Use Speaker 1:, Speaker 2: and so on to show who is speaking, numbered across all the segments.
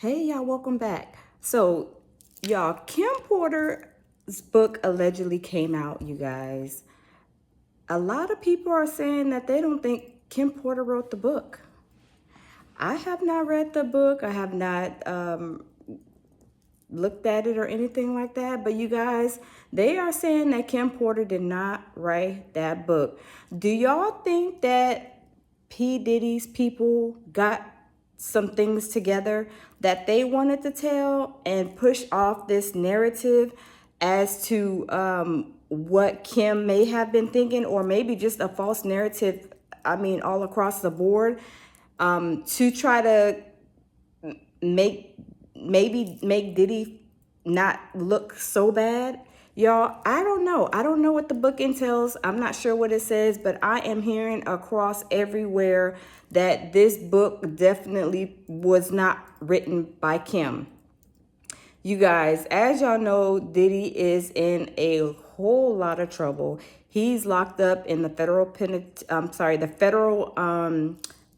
Speaker 1: Hey, y'all, welcome back. So, y'all, Kim Porter's book allegedly came out, you guys. A lot of people are saying that they don't think Kim Porter wrote the book. I have not read the book. I have not looked at it or anything like that. But you guys, they are saying that Kim Porter did not write that book. Do y'all think that P. Diddy's people got some things together that they wanted to tell and push off this narrative as to what Kim may have been thinking, or maybe just a false narrative, I mean, all across the board, to try to make make Diddy not look so bad? Y'all, I don't know. I don't know what the book entails. I'm not sure what it says, but I am hearing across everywhere that this book definitely was not written by Kim. You guys, as y'all know, Diddy is in a whole lot of trouble. He's locked up in the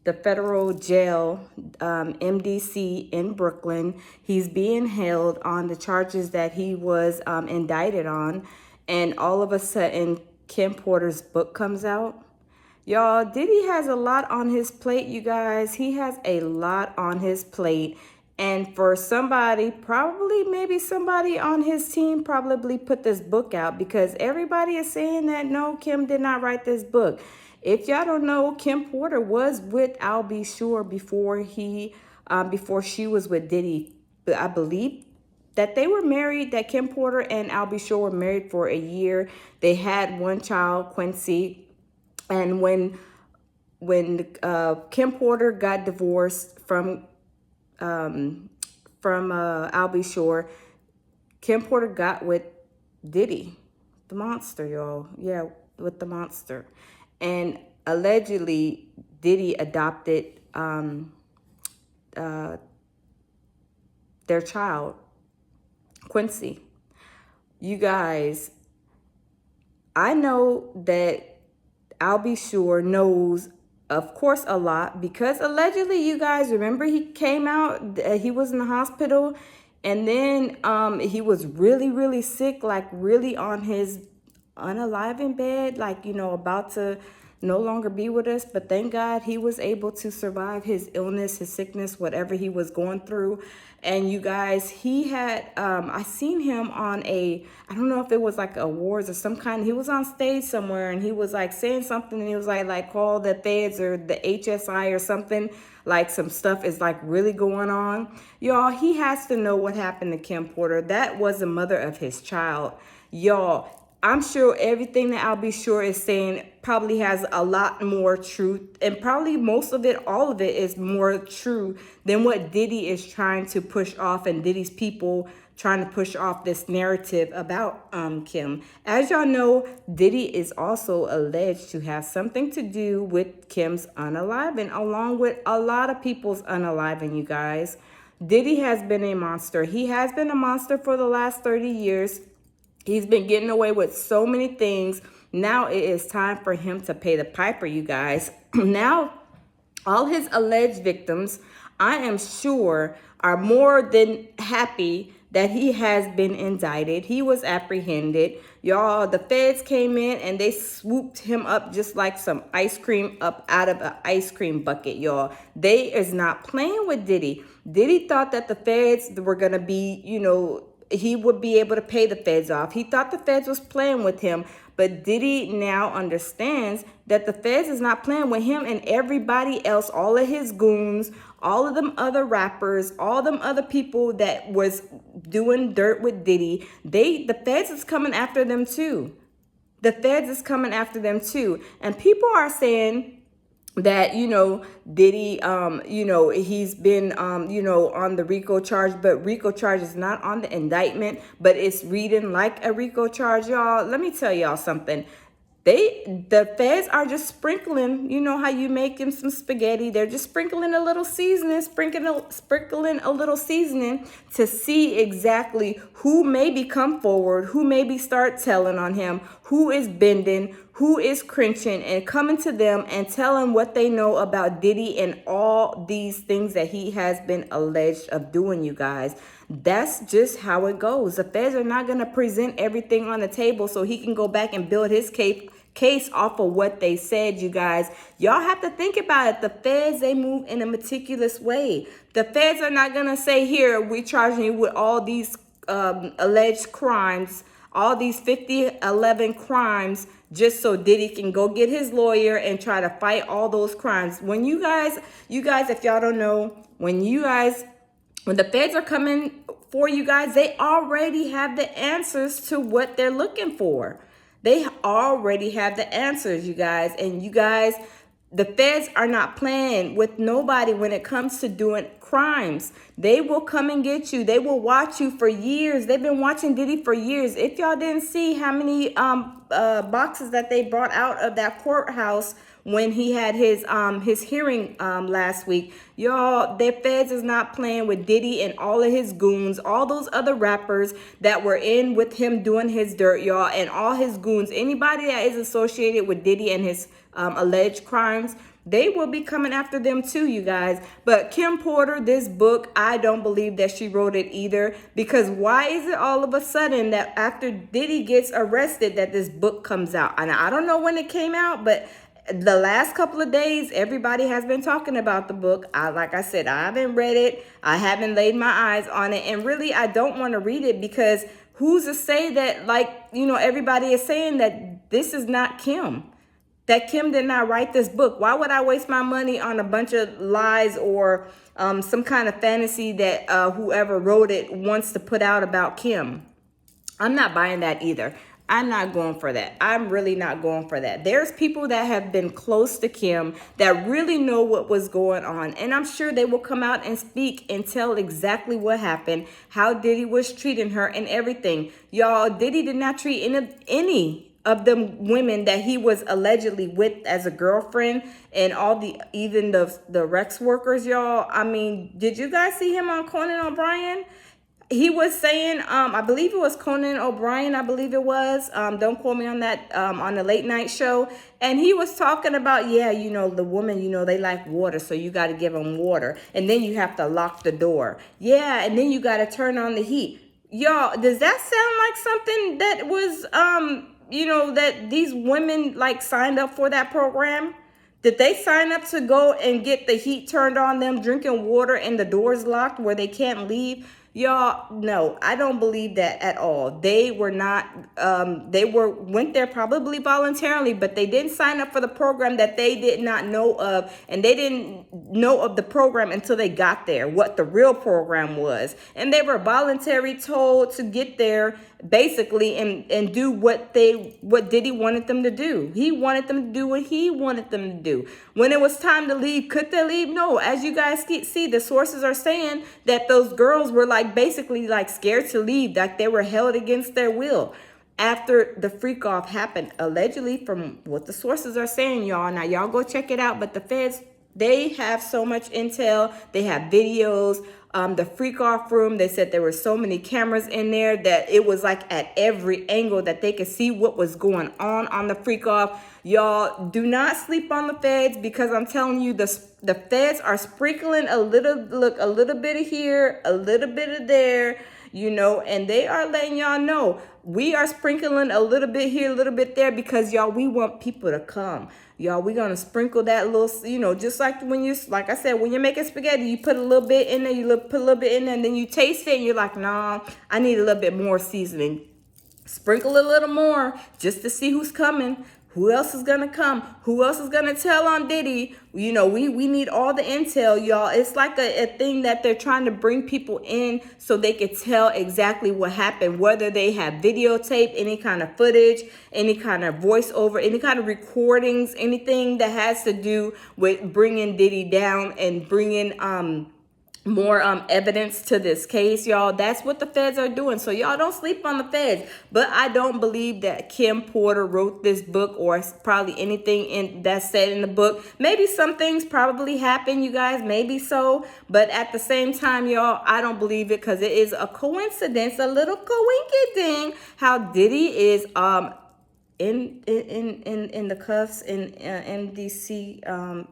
Speaker 1: the federal jail, MDC in Brooklyn. He's being held on the charges that he was indicted on, and all of a sudden, Kim Porter's book comes out. Y'all, Diddy has a lot on his plate, you guys. He has a lot on his plate. And for somebody, probably maybe somebody on his team probably put this book out, because everybody is saying that no, Kim did not write this book. If y'all don't know, Kim Porter was with Al B. Sure before she was with Diddy. But I believe that they were married, that Kim Porter and Al B. Sure were married for a year. They had one child, Quincy. And when Kim Porter got divorced from Al B. Sure, Kim Porter got with Diddy, the monster, y'all. Yeah, with the monster. And allegedly, Diddy adopted their child, Quincy. You guys, I know that I'll be sure knows, of course, a lot, because allegedly, you guys remember, he came out, he was in the hospital, and then he was really, really sick, like really on his unaliving bed, like, about to no longer be with us. But thank God he was able to survive his illness, his sickness, whatever he was going through. And you guys, he had, I seen him on I don't know if it was like awards or some kind. He was on stage somewhere and he was like saying something, and he was like call the feds or the HSI or something. Like some stuff is like really going on. Y'all, he has to know what happened to Kim Porter. That was the mother of his child. Y'all, I'm sure everything that I'll be sure is saying probably has a lot more truth, and probably most of it, all of it, is more true than what Diddy is trying to push off, and Diddy's people trying to push off this narrative about Kim. As y'all know, Diddy is also alleged to have something to do with Kim's unaliving, along with a lot of people's unaliving, you guys. Diddy has been a monster. He has been a monster for the last 30 years. He's been getting away with so many things. Now it is time for him to pay the piper, you guys. Now, all his alleged victims, I am sure, are more than happy that he has been indicted. He was apprehended. Y'all, the feds came in and they swooped him up just like some ice cream up out of an ice cream bucket, y'all. They is not playing with Diddy. Diddy thought that the feds were going to be, he would be able to pay the feds off. He thought the feds was playing with him, but Diddy now understands that the feds is not playing with him and everybody else, all of his goons, all of them other rappers, all them other people that was doing dirt with Diddy. The feds is coming after them too. The feds is coming after them too. And people are saying that, Diddy, he's been, on the RICO charge, but RICO charge is not on the indictment, but it's reading like a RICO charge, y'all. Let me tell y'all something. The feds are just sprinkling, you know how you make them some spaghetti. They're just sprinkling a little seasoning, sprinkling a little seasoning to see exactly who maybe come forward, who maybe start telling on him, who is bending, who is cringing and coming to them and telling what they know about Diddy and all these things that he has been alleged of doing, you guys. That's just how it goes. The feds are not going to present everything on the table so he can go back and build his case off of what they said, you guys. Y'all have to think about it. The feds, they move in a meticulous way. The feds are not going to say, here, we're charging you with all these alleged crimes, all these 11 crimes, just so Diddy can go get his lawyer and try to fight all those crimes. When you guys, if y'all don't know, when the feds are coming for you guys, they already have the answers to what they're looking for. They already have the answers, you guys. And you guys, the feds are not playing with nobody when it comes to doing crimes. They will come and get you. They will watch you for years. They've been watching Diddy for years. If y'all didn't see how many boxes that they brought out of that courthouse when he had his hearing last week, y'all, their feds is not playing with Diddy and all of his goons, all those other rappers that were in with him doing his dirt, y'all, and all his goons, anybody that is associated with Diddy and his alleged crimes, they will be coming after them too, you guys. But Kim Porter, this book, I don't believe that she wrote it either, because why is it all of a sudden that after Diddy gets arrested that this book comes out? And I don't know when it came out, but the last couple of days, everybody has been talking about the book. Like I said, I haven't read it. I haven't laid my eyes on it. And really, I don't want to read it because who's to say that, like, everybody is saying that this is not Kim. That Kim did not write this book. Why would I waste my money on a bunch of lies or some kind of fantasy that whoever wrote it wants to put out about Kim? I'm not buying that either. I'm not going for that. I'm really not going for that. There's people that have been close to Kim that really know what was going on. And I'm sure they will come out and speak and tell exactly what happened, how Diddy was treating her and everything. Y'all, Diddy did not treat any of the women that he was allegedly with as a girlfriend and even the Rex workers, y'all. I mean, did you guys see him on Conan O'Brien? He was saying, I believe it was Conan O'Brien, I believe it was. Don't quote me on that, on the late night show. And he was talking about, yeah, the woman, they like water, so you got to give them water. And then you have to lock the door. Yeah, and then you got to turn on the heat. Y'all, does that sound like something that was, that these women like signed up for that program? Did they sign up to go and get the heat turned on them, drinking water and the doors locked where they can't leave? Y'all, no, I don't believe that at all. They were not, went there probably voluntarily, but they didn't sign up for the program that they did not know of. And they didn't know of the program until they got there, what the real program was. And they were voluntarily told to get there basically and do what Diddy wanted them to do. He wanted them to do what he wanted them to do. When it was time to leave, could they leave? No. As you guys see, the sources are saying that those girls were basically scared to leave, like they were held against their will after the freak off happened, allegedly, from what the sources are saying, y'all. Now y'all go check it out, but the feds, they have so much intel. They have videos. The freak off room, they said there were so many cameras in there that it was like at every angle that they could see what was going on the freak off. Y'all, do not sleep on the feds, because I'm telling you, the feds are sprinkling a little bit of here, a little bit of there, and they are letting y'all know we are sprinkling a little bit here, a little bit there, because y'all, we want people to come. Y'all, we're going to sprinkle that little, just like like I said, when you're making spaghetti, you put a little bit in there, put a little bit in there, and then you taste it, and you're like, nah, I need a little bit more seasoning. Sprinkle a little more just to see who's coming. Who else is going to come? Who else is going to tell on Diddy? We need all the intel, y'all. It's like a thing that they're trying to bring people in so they could tell exactly what happened, whether they have videotape, any kind of footage, any kind of voiceover, any kind of recordings, anything that has to do with bringing Diddy down and bringing more evidence to this case, y'all. That's what the feds are doing. So y'all don't sleep on the feds. But I don't believe that Kim Porter wrote this book, or probably anything that's said in the book. Maybe some things probably happen, you guys, maybe so. But at the same time, y'all, I don't believe it, because it is a coincidence, a little coinky ding, how Diddy is in the cuffs in MDC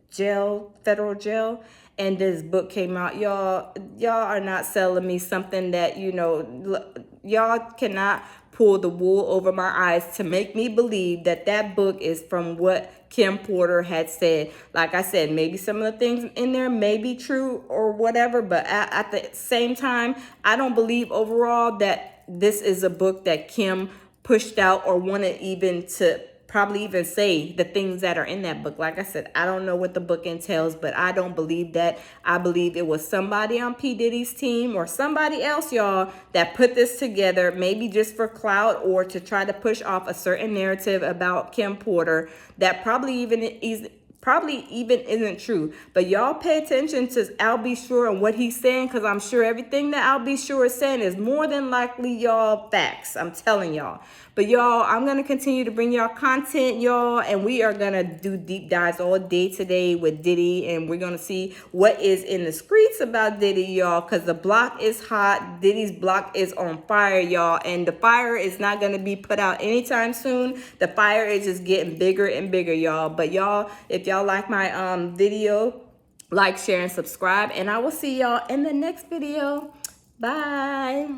Speaker 1: jail, federal jail, and this book came out. Y'all are not selling me something that, you know, y'all cannot pull the wool over my eyes to make me believe that that book is from what Kim Porter had said. Like I said, maybe some of the things in there may be true or whatever, but at the same time, I don't believe overall that this is a book that Kim pushed out or wanted even to probably even say the things that are in that book. Like I said, I don't know what the book entails, but I don't believe that. I believe it was somebody on P. Diddy's team or somebody else, y'all, that put this together, maybe just for clout or to try to push off a certain narrative about Kim Porter that probably even isn't true. But y'all pay attention to Al B. Sure and what he's saying, because I'm sure everything that Al B. Sure is saying is more than likely y'all facts. I'm telling y'all. But y'all, I'm going to continue to bring y'all content, y'all, and we are going to do deep dives all day today with Diddy, and we're going to see what is in the streets about Diddy, y'all, because the block is hot. Diddy's block is on fire, y'all, and the fire is not going to be put out anytime soon. The fire is just getting bigger and bigger, y'all. But y'all, if y'all like my video, like, share, and subscribe, and I will see y'all in the next video. Bye.